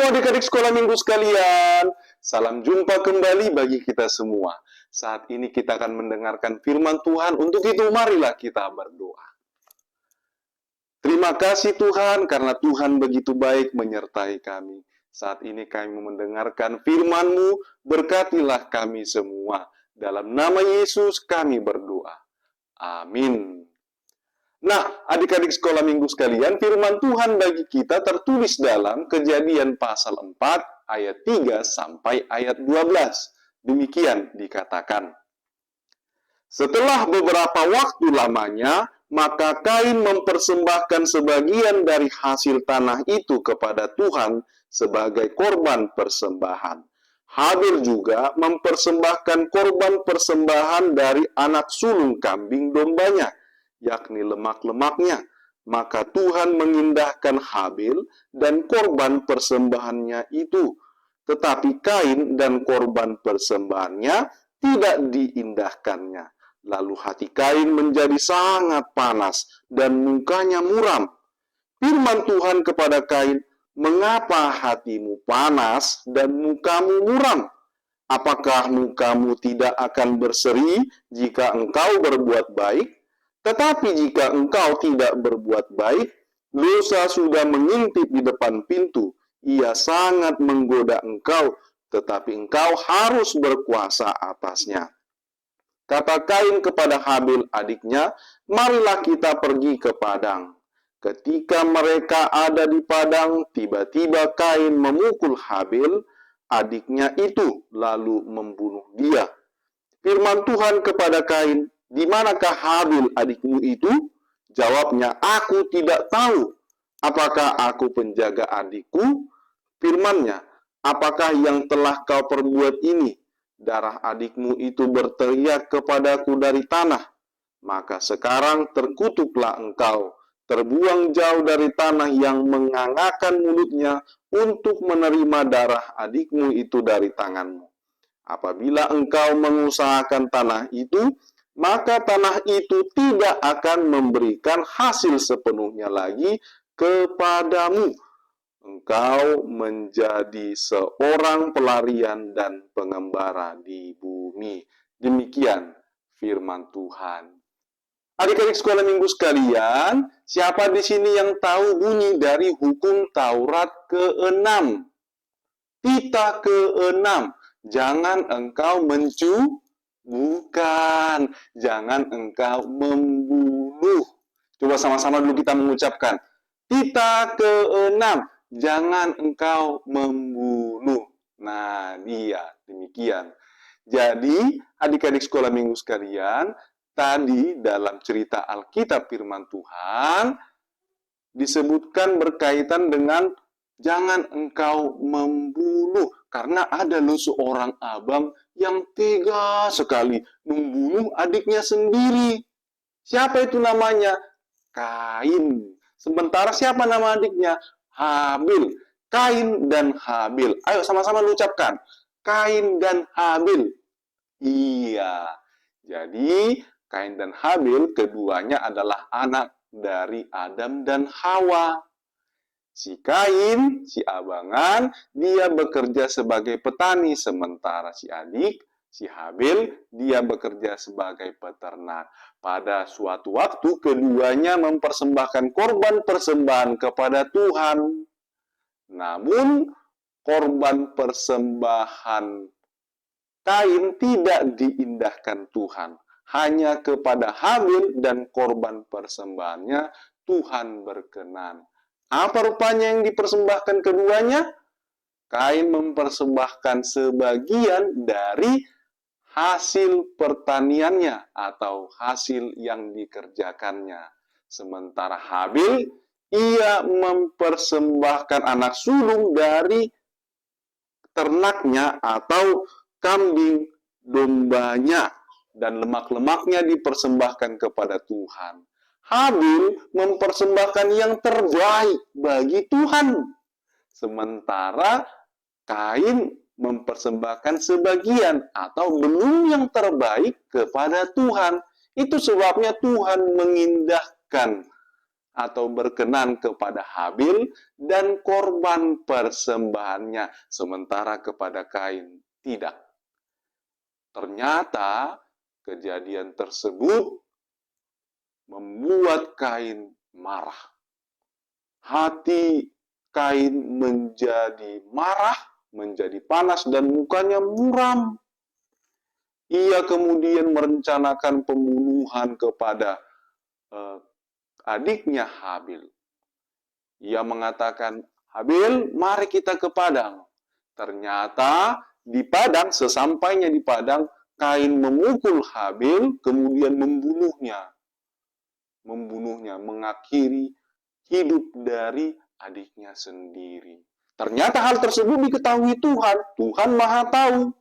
adik-adik sekolah minggu sekalian, salam jumpa kembali bagi kita semua. Saat ini kita akan mendengarkan firman Tuhan. Untuk itu marilah kita berdoa. Terima kasih Tuhan karena Tuhan begitu baik menyertai kami. Saat ini kami mendengarkan firman-Mu, berkatilah kami semua. Dalam nama Yesus kami berdoa. Amin. Nah, adik-adik sekolah minggu sekalian, firman Tuhan bagi kita tertulis dalam Kejadian pasal 4 ayat 3 sampai ayat 12. Demikian dikatakan. Setelah beberapa waktu lamanya, maka Kain mempersembahkan sebagian dari hasil tanah itu kepada Tuhan sebagai korban persembahan. Habil juga mempersembahkan korban persembahan dari anak sulung kambing dombanya, yakni lemak-lemaknya. Maka Tuhan mengindahkan Habil dan korban persembahannya itu. Tetapi Kain dan korban persembahannya tidak diindahkannya. Lalu hati Kain menjadi sangat panas dan mukanya muram. Firman Tuhan kepada Kain, "Mengapa hatimu panas dan mukamu muram? Apakah mukamu tidak akan berseri jika engkau berbuat baik? Tetapi jika engkau tidak berbuat baik, dosa sudah mengintip di depan pintu. Ia sangat menggoda engkau, tetapi engkau harus berkuasa atasnya." Kata Kain kepada Habil adiknya, "Marilah kita pergi ke padang." Ketika mereka ada di padang, tiba-tiba Kain memukul Habil, adiknya itu, lalu membunuh dia. Firman Tuhan kepada Kain, "Di manakah Habil adikmu itu?" Jawabnya, "Aku tidak tahu. Apakah aku penjaga adikku?" Firman-Nya, "Apakah yang telah kau perbuat ini? Darah adikmu itu berteriak kepadaku dari tanah. Maka sekarang terkutuklah engkau, terbuang jauh dari tanah yang mengangakkan mulutnya untuk menerima darah adikmu itu dari tanganmu. Apabila engkau mengusahakan tanah itu, maka tanah itu tidak akan memberikan hasil sepenuhnya lagi kepadamu. Engkau menjadi seorang pelarian dan pengembara di bumi." Demikian firman Tuhan. Adik-adik sekolah minggu sekalian, siapa di sini yang tahu bunyi dari hukum Taurat ke-6? Tita ke-6. Jangan engkau bukan. Jangan engkau membunuh. Coba sama-sama dulu kita mengucapkan. Tita ke-6. Jangan engkau membunuh. Nah, dia demikian. Jadi, adik-adik sekolah minggu sekalian, tadi dalam cerita Alkitab firman Tuhan disebutkan berkaitan dengan jangan engkau membunuh. Karena ada loh seorang abang yang tega sekali membunuh adiknya sendiri. Siapa itu namanya? Kain. Sementara siapa nama adiknya? Habil. Kain dan Habil. Ayo sama-sama ucapkan. Kain dan Habil. Iya. Jadi, Kain dan Habil keduanya adalah anak dari Adam dan Hawa. Si Kain, si abangan, dia bekerja sebagai petani, sementara si adik, si Habil, dia bekerja sebagai peternak. Pada suatu waktu, keduanya mempersembahkan korban persembahan kepada Tuhan. Namun, korban persembahan Kain tidak diindahkan Tuhan. Hanya kepada Habil dan korban persembahannya Tuhan berkenan. Apa rupanya yang dipersembahkan keduanya? Kain mempersembahkan sebagian dari hasil pertaniannya atau hasil yang dikerjakannya. Sementara Habil, ia mempersembahkan anak sulung dari ternaknya atau kambing dombanya dan lemak-lemaknya dipersembahkan kepada Tuhan. Habil mempersembahkan yang terbaik bagi Tuhan. Sementara Kain mempersembahkan sebagian atau belum yang terbaik kepada Tuhan. Itu sebabnya Tuhan mengindahkan atau berkenan kepada Habil dan korban persembahannya, sementara kepada Kain tidak. Ternyata kejadian tersebut membuat Kain marah. Hati Kain menjadi marah, menjadi panas, dan mukanya muram. Ia kemudian merencanakan pembunuhan kepada adiknya Habil. Ia mengatakan, Habil, mari kita ke padang. Ternyata di padang, sesampainya di padang, Kain memukul Habil, kemudian membunuhnya. Mengakhiri hidup dari adiknya sendiri. Ternyata hal tersebut diketahui Tuhan. Tuhan Maha Tahu.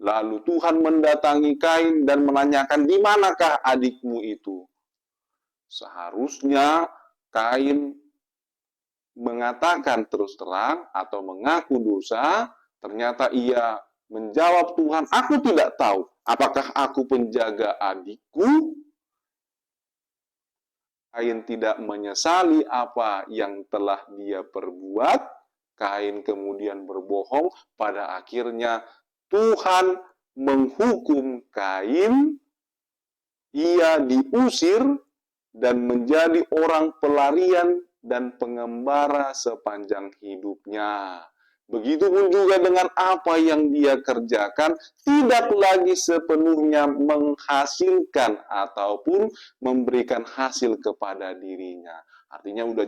Lalu Tuhan mendatangi Kain dan menanyakan, di manakah adikmu itu? Seharusnya Kain mengatakan terus terang atau mengaku dosa. Ternyata ia menjawab Tuhan, aku tidak tahu apakah aku penjaga adikku. Kain tidak menyesali apa yang telah dia perbuat. Kain kemudian berbohong. Pada akhirnya Tuhan menghukum Kain. Ia diusir dan menjadi orang pelarian dan pengembara sepanjang hidupnya. Begitupun juga dengan apa yang dia kerjakan, tidak lagi sepenuhnya menghasilkan ataupun memberikan hasil kepada dirinya. Artinya udah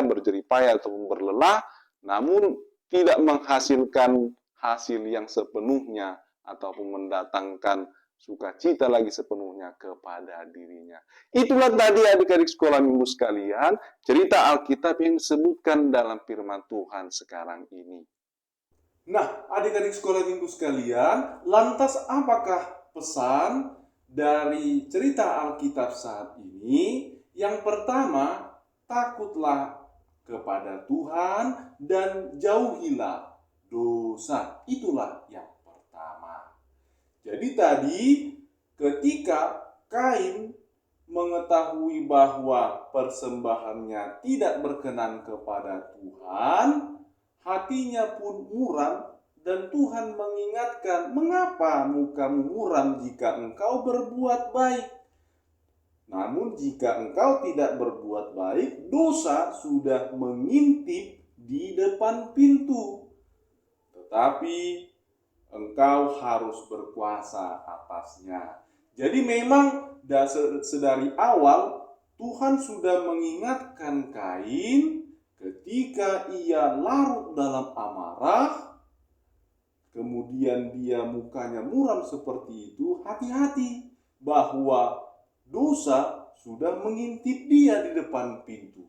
berjeripaya ataupun berlelah, namun tidak menghasilkan hasil yang sepenuhnya ataupun mendatangkan sukacita lagi sepenuhnya kepada dirinya. Itulah tadi adik-adik sekolah minggu sekalian, cerita Alkitab yang disebutkan dalam firman Tuhan sekarang ini. Nah, adik-adik sekolah minggu sekalian, lantas apakah pesan dari cerita Alkitab saat ini? Yang pertama, takutlah kepada Tuhan dan jauhilah dosa. Itulah yang pertama. Jadi tadi ketika Kain mengetahui bahwa persembahannya tidak berkenan kepada Tuhan, hatinya pun muram, dan Tuhan mengingatkan, mengapa mukamu muram jika engkau berbuat baik? Namun jika engkau tidak berbuat baik, dosa sudah mengintip di depan pintu. Tetapi engkau harus berkuasa atasnya. Jadi memang sedari awal Tuhan sudah mengingatkan Kain ketika ia larut dalam amarah, kemudian dia mukanya muram seperti itu, hati-hati bahwa dosa sudah mengintip dia di depan pintu.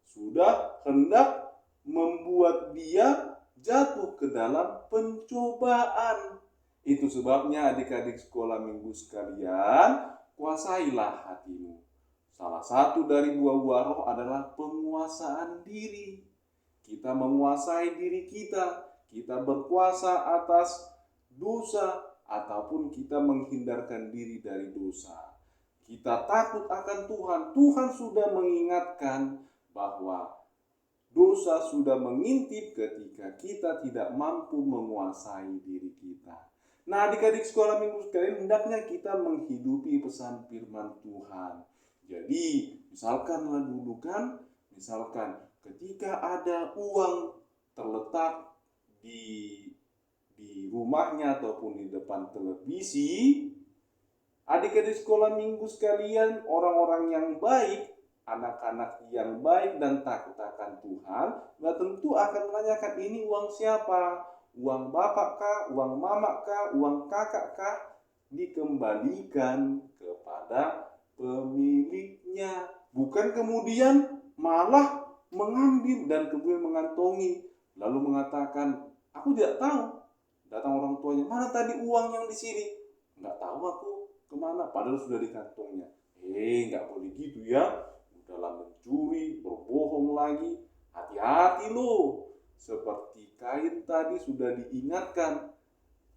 Sudah hendak membuat dia jatuh ke dalam pencobaan. Itu sebabnya adik-adik sekolah minggu sekalian, kuasailah hatimu. Salah satu dari buah-buah roh adalah penguasaan diri. Kita menguasai diri kita. Kita berkuasa atas dosa ataupun kita menghindarkan diri dari dosa. Kita takut akan Tuhan. Tuhan sudah mengingatkan bahwa dosa sudah mengintip ketika kita tidak mampu menguasai diri kita. Nah, adik-adik sekolah minggu sekalian, hendaknya kita menghidupi pesan firman Tuhan. Jadi, misalkan ketika ada uang terletak di rumahnya ataupun di depan televisi, adik-adik sekolah minggu sekalian, orang-orang yang baik, anak-anak yang baik dan takut akan Tuhan, tentu akan menanyakan, ini uang siapa? Uang bapak kah? Uang mama kah? Uang kakak kah? Dikembalikan kepada pemiliknya. Bukan kemudian malah mengambil dan kemudian mengantongi, lalu mengatakan, aku tidak tahu. Datang orang tuanya, mana tadi uang yang di sini? Nggak tahu aku kemana, padahal sudah di kantongnya. Nggak boleh gitu ya. Dalam mencuri, berbohong lagi, hati-hati loh. Seperti Kain tadi sudah diingatkan,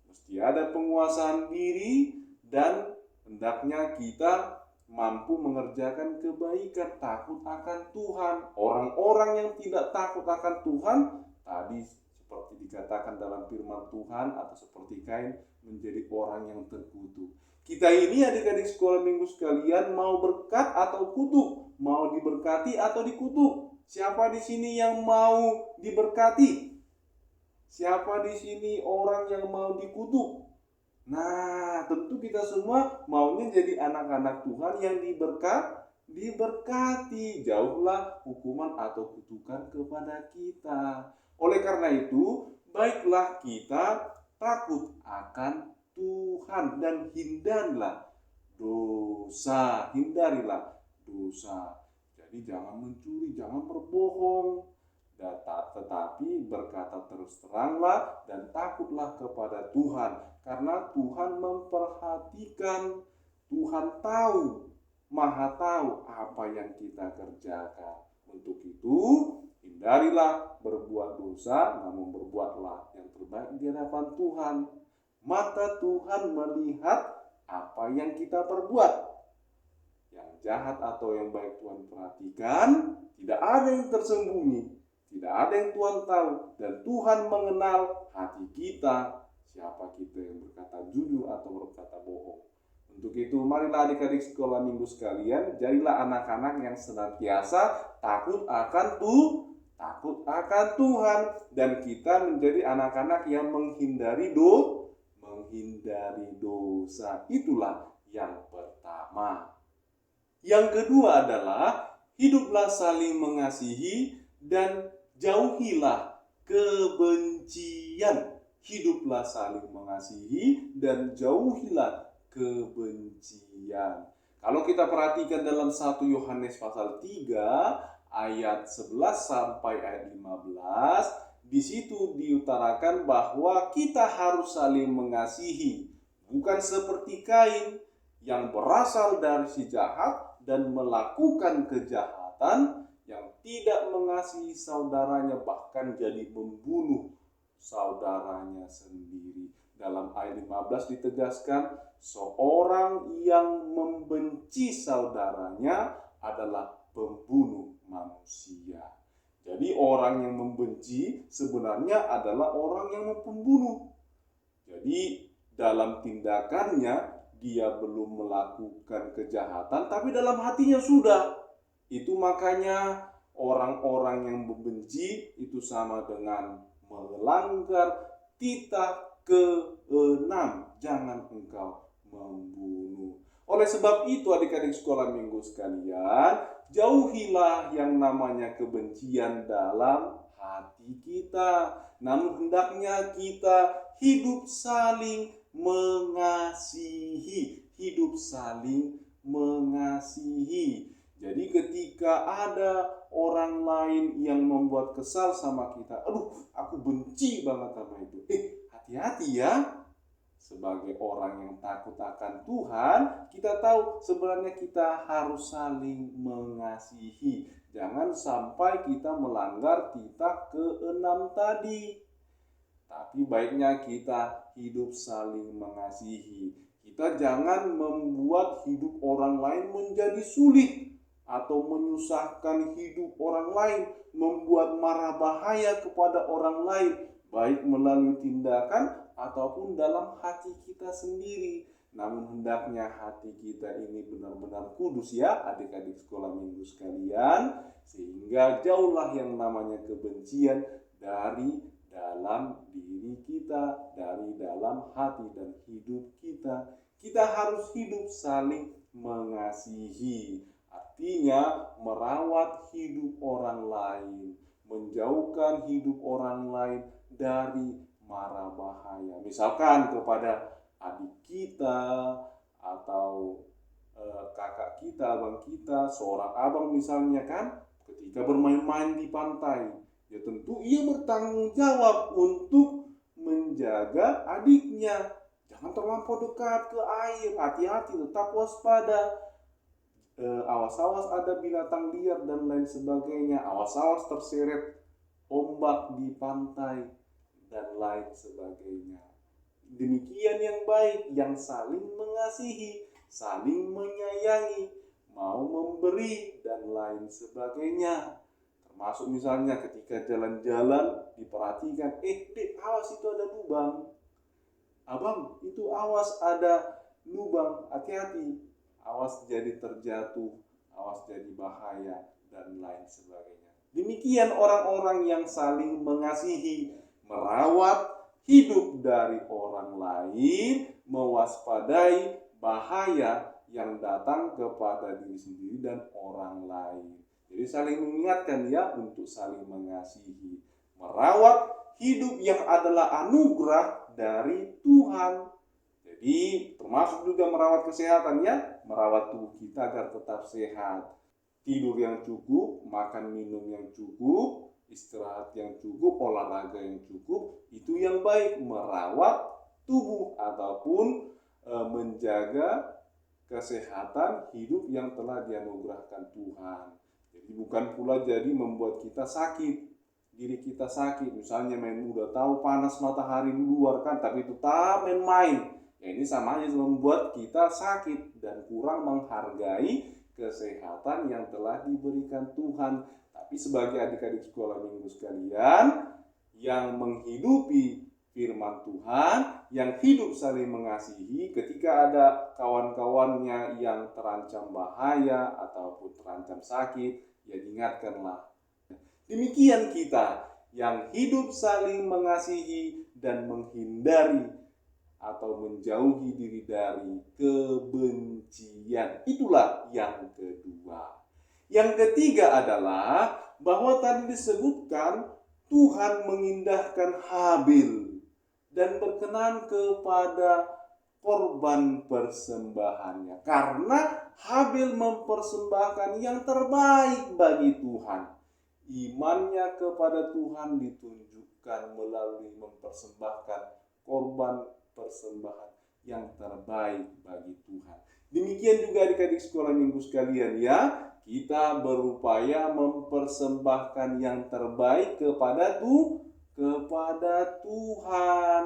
mesti ada penguasaan diri dan hendaknya kita mampu mengerjakan kebaikan, takut akan Tuhan. Orang-orang yang tidak takut akan Tuhan, tadi seperti dikatakan dalam firman Tuhan, atau seperti Kain, menjadi orang yang terkutuk. Kita ini adik-adik sekolah minggu sekalian, mau berkat atau kutuk, mau diberkati atau dikutuk. Siapa di sini yang mau diberkati? Siapa di sini orang yang mau dikutuk? Nah, tentu kita semua maunya jadi anak-anak Tuhan yang diberkati. Jauhlah hukuman atau kutukan kepada kita. Oleh karena itu, baiklah kita takut akan Tuhan dan hindarilah dosa. Hindarilah dosa. Jadi jangan mencuri, jangan berbohong. Tetapi berkata terus teranglah dan takutlah kepada Tuhan, karena Tuhan memperhatikan, Tuhan tahu, Maha tahu apa yang kita kerjakan. Untuk itu, hindarilah berbuat dosa, namun berbuatlah yang terbaik di hadapan Tuhan. Mata Tuhan melihat apa yang kita perbuat. Yang jahat atau yang baik Tuhan perhatikan, tidak ada yang tersembunyi. Tidak ada yang Tuhan tahu, dan Tuhan mengenal hati kita, siapa kita yang berkata jujur atau berkata bohong. Untuk itu, marilah adik-adik sekolah minggu sekalian, jadilah anak-anak yang senantiasa takut akan Tuhan, dan kita menjadi anak-anak yang menghindari dosa. Itulah yang pertama. Yang kedua adalah hiduplah saling mengasihi dan jauhilah kebencian. Hiduplah saling mengasihi dan jauhilah kebencian. Kalau kita perhatikan dalam 1 Yohanes pasal 3 ayat 11 sampai ayat 15, di situ diutarakan bahwa kita harus saling mengasihi, bukan seperti Kain yang berasal dari si jahat dan melakukan kejahatan, yang tidak mengasihi saudaranya, bahkan jadi membunuh saudaranya sendiri. Dalam ayat 15 ditegaskan, seorang yang membenci saudaranya adalah pembunuh manusia. Jadi orang yang membenci sebenarnya adalah orang yang pembunuh. Jadi dalam tindakannya dia belum melakukan kejahatan, tapi dalam hatinya sudah. Itu makanya orang-orang yang membenci itu sama dengan melanggar titah ke-6, jangan engkau membunuh. Oleh sebab itu adik-adik sekolah minggu sekalian, jauhilah yang namanya kebencian dalam hati kita. Namun hendaknya kita hidup saling mengasihi. Hidup saling mengasihi. Jadi ketika ada orang lain yang membuat kesal sama kita, aku benci banget sama itu. Hati-hati ya. Sebagai orang yang takut akan Tuhan, kita tahu sebenarnya kita harus saling mengasihi. Jangan sampai kita melanggar titah ke-6 tadi. Tapi baiknya kita hidup saling mengasihi. Kita jangan membuat hidup orang lain menjadi sulit atau menyusahkan hidup orang lain, membuat mara bahaya kepada orang lain, baik melalui tindakan ataupun dalam hati kita sendiri. Namun hendaknya hati kita ini benar-benar kudus ya adik-adik sekolah minggu sekalian, sehingga jauhlah yang namanya kebencian dari dalam diri kita, dari dalam hati dan hidup kita. Kita harus hidup saling mengasihi. Artinya merawat hidup orang lain, menjauhkan hidup orang lain dari mara bahaya. Misalkan kepada adik kita atau kakak kita, abang kita, seorang abang misalnya kan, ketika bermain-main di pantai, ya tentu ia bertanggung jawab untuk menjaga adiknya. Jangan terlampau dekat ke air, hati-hati, tetap waspada. Awas-awas ada binatang liar dan lain sebagainya, awas-awas terseret ombak di pantai dan lain sebagainya. Demikian yang baik, yang saling mengasihi, saling menyayangi, mau memberi, dan lain sebagainya. Termasuk misalnya ketika jalan-jalan diperhatikan, dek, awas itu ada lubang. Abang, itu awas ada lubang, hati-hati. Awas jadi terjatuh, awas jadi bahaya, dan lain sebagainya. Demikian orang-orang yang saling mengasihi, merawat hidup dari orang lain, mewaspadai bahaya yang datang kepada diri sendiri dan orang lain. Jadi saling mengingatkan ya untuk saling mengasihi, merawat hidup yang adalah anugerah dari Tuhan. Jadi termasuk juga merawat kesehatan ya, merawat tubuh kita agar tetap sehat. Tidur yang cukup, makan minum yang cukup, istirahat yang cukup, olahraga yang cukup, itu yang baik, merawat tubuh ataupun menjaga kesehatan hidup yang telah dianugerahkan Tuhan. Jadi bukan pula jadi membuat kita sakit, diri kita sakit. Misalnya udah tahu panas matahari di luar kan, tapi itu tak main-main. Ya ini sama aja membuat kita sakit dan kurang menghargai kesehatan yang telah diberikan Tuhan. Tapi sebagai adik-adik sekolah minggu sekalian yang menghidupi firman Tuhan, yang hidup saling mengasihi, ketika ada kawan-kawannya yang terancam bahaya ataupun terancam sakit, ya diingatkanlah. Demikian kita yang hidup saling mengasihi dan menghindari atau menjauhi diri dari kebencian. Itulah yang kedua. Yang ketiga adalah bahwa tadi disebutkan Tuhan mengindahkan Habil dan berkenan kepada korban persembahannya. Karena Habil mempersembahkan yang terbaik bagi Tuhan. Imannya kepada Tuhan ditunjukkan melalui mempersembahkan korban persembahan yang terbaik bagi Tuhan. Demikian juga adik-adik sekolah minggu sekalian ya, kita berupaya mempersembahkan yang terbaik kepada Tuhan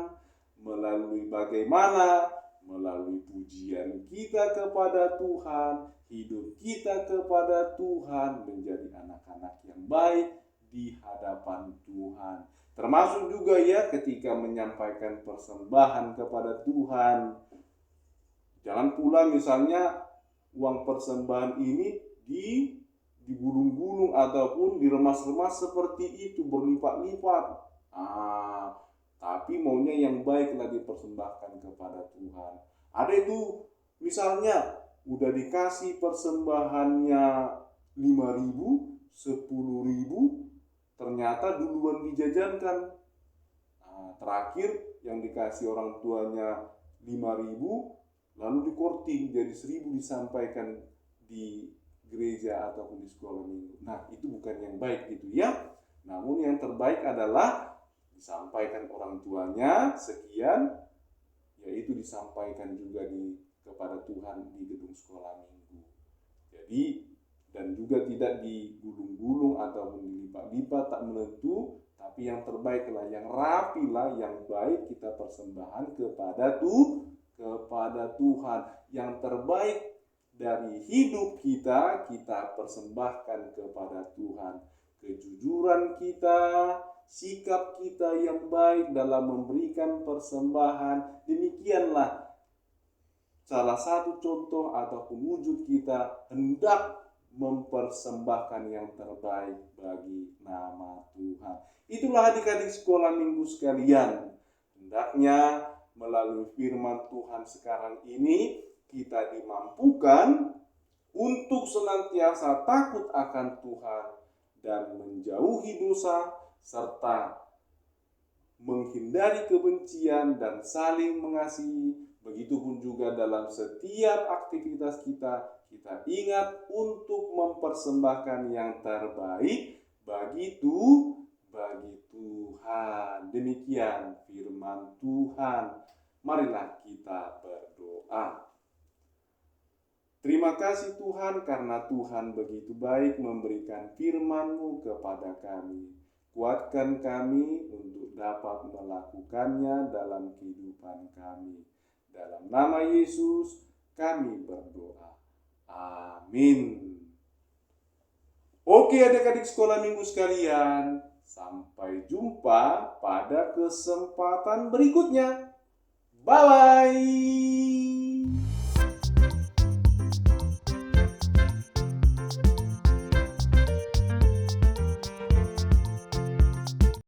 melalui bagaimana? Melalui pujian kita kepada Tuhan, hidup kita kepada Tuhan, menjadi anak-anak yang baik di hadapan Tuhan. Termasuk juga ya ketika menyampaikan persembahan kepada Tuhan. Jangan pula misalnya uang persembahan ini digulung-gulung ataupun diremas-remas seperti itu berlipat-lipat. Tapi maunya yang baiklah dipersembahkan kepada Tuhan. Ada itu misalnya udah dikasih persembahannya 5.000, 10.000, ternyata duluan dijajankan. Terakhir yang dikasih orang tuanya 5.000, lalu dikorting jadi 1.000 disampaikan di gereja ataupun di sekolah minggu. Nah itu bukan yang baik gitu ya. Namun yang terbaik adalah disampaikan orang tuanya sekian, yaitu disampaikan juga kepada Tuhan di gedung sekolah minggu. Jadi dan juga tidak digulung-gulung ataupun dilipat-lipat, tak menentu, tapi yang terbaik lah, yang rapi lah, yang baik kita persembahan kepada Tuhan. Yang terbaik dari hidup kita persembahkan kepada Tuhan. Kejujuran kita, sikap kita yang baik dalam memberikan persembahan, demikianlah salah satu contoh ataupun wujud kita hendak mempersembahkan yang terbaik bagi nama Tuhan. Itulah adik-adik sekolah minggu sekalian, hendaknya melalui firman Tuhan sekarang ini kita dimampukan untuk senantiasa takut akan Tuhan dan menjauhi dosa serta menghindari kebencian dan saling mengasihi. Begitupun juga dalam setiap aktivitas kita ingat untuk mempersembahkan yang terbaik bagi Tuhan. Demikian firman Tuhan. Marilah kita berdoa. Terima kasih Tuhan karena Tuhan begitu baik memberikan firman-Mu kepada kami. Kuatkan kami untuk dapat melakukannya dalam kehidupan kami. Dalam nama Yesus kami berdoa. Amin. Amin. Oke adik-adik sekolah minggu sekalian, sampai jumpa pada kesempatan berikutnya. Bye-bye.